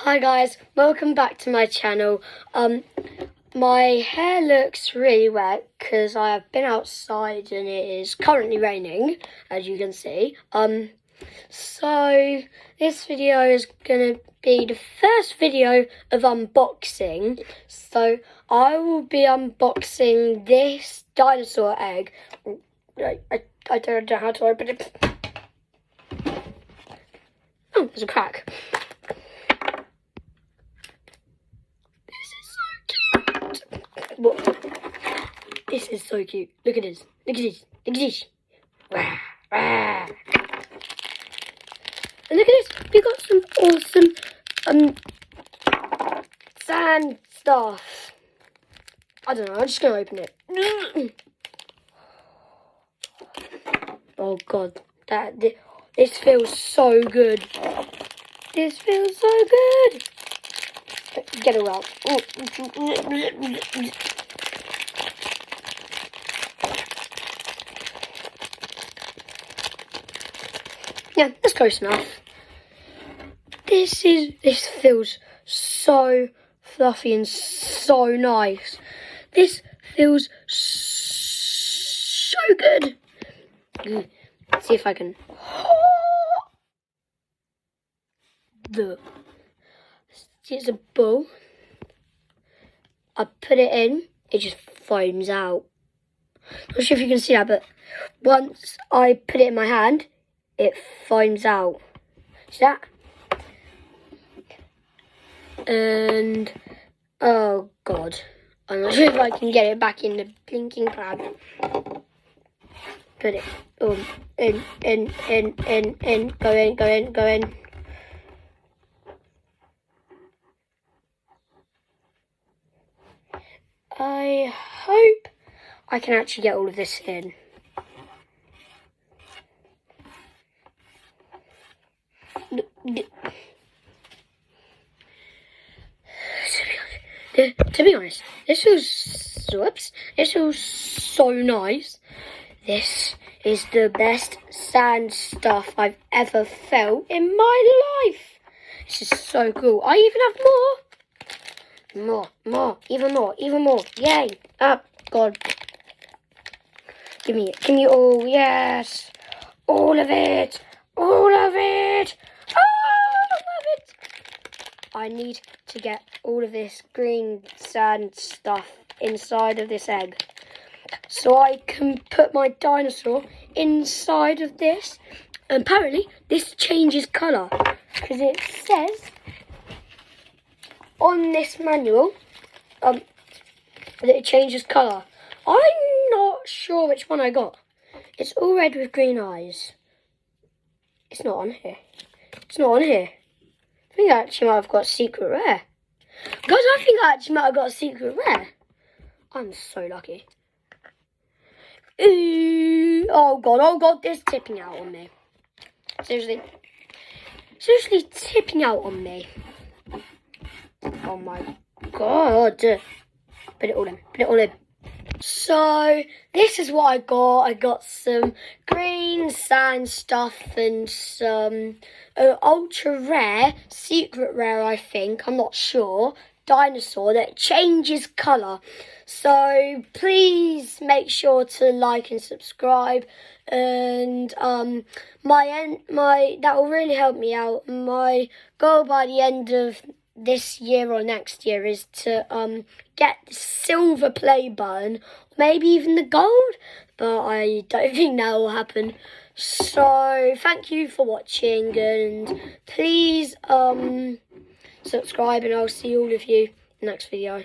Hi guys, welcome back to my channel. My hair looks really wet because I have been outside and it is currently raining, as you can see. So this video is gonna be the first video of unboxing. So I will be unboxing this dinosaur egg. I don't know how to open it. Oh, there's a crack. What? This is so cute. Look at this. Look at this. Look at this. Rah, rah. And look at this. We got some awesome sand stuff. I don't know. I'm just gonna open it. Oh God, this feels so good. This feels so good. Get it out. Yeah, that's close enough. This feels so fluffy and so nice. This feels so good. Let's see if I can. It's a ball. I put it in, it just foams out. Not sure if you can see that, but once I put it in my hand, it foams out. See that? And oh God, I'm not sure if I can get it back in the blinking pad. Put it in, go in. I hope I can actually get all of this in. To be honest, this feels so nice. This is the best sand stuff I've ever felt in my life. This is so cool. I even have more. Even more. Yay. Oh, God. Give me all. Yes. All of it. Oh, I love it. I need to get all of this green sand stuff inside of this egg, so I can put my dinosaur inside of this. Apparently, this changes colour, because it says on this manual that it changes colour. I'm not sure which one I got. It's all red with green eyes. It's not on here. I think I actually might have got a secret rare. Guys, I think I actually might have got a secret rare. I'm so lucky. Ooh, oh God, this tipping out on me. Seriously tipping out on me. Oh my God. Put it all in. So, this is what I got. I got some green sand stuff and some ultra rare, secret rare I think, I'm not sure, dinosaur that changes colour. So, please make sure to like and subscribe, and that will really help me out. My goal by the end of this year or next year is to get the silver play button, maybe even the gold, but I don't think that will happen. So thank you for watching, and please subscribe, and I'll see all of you in the next video.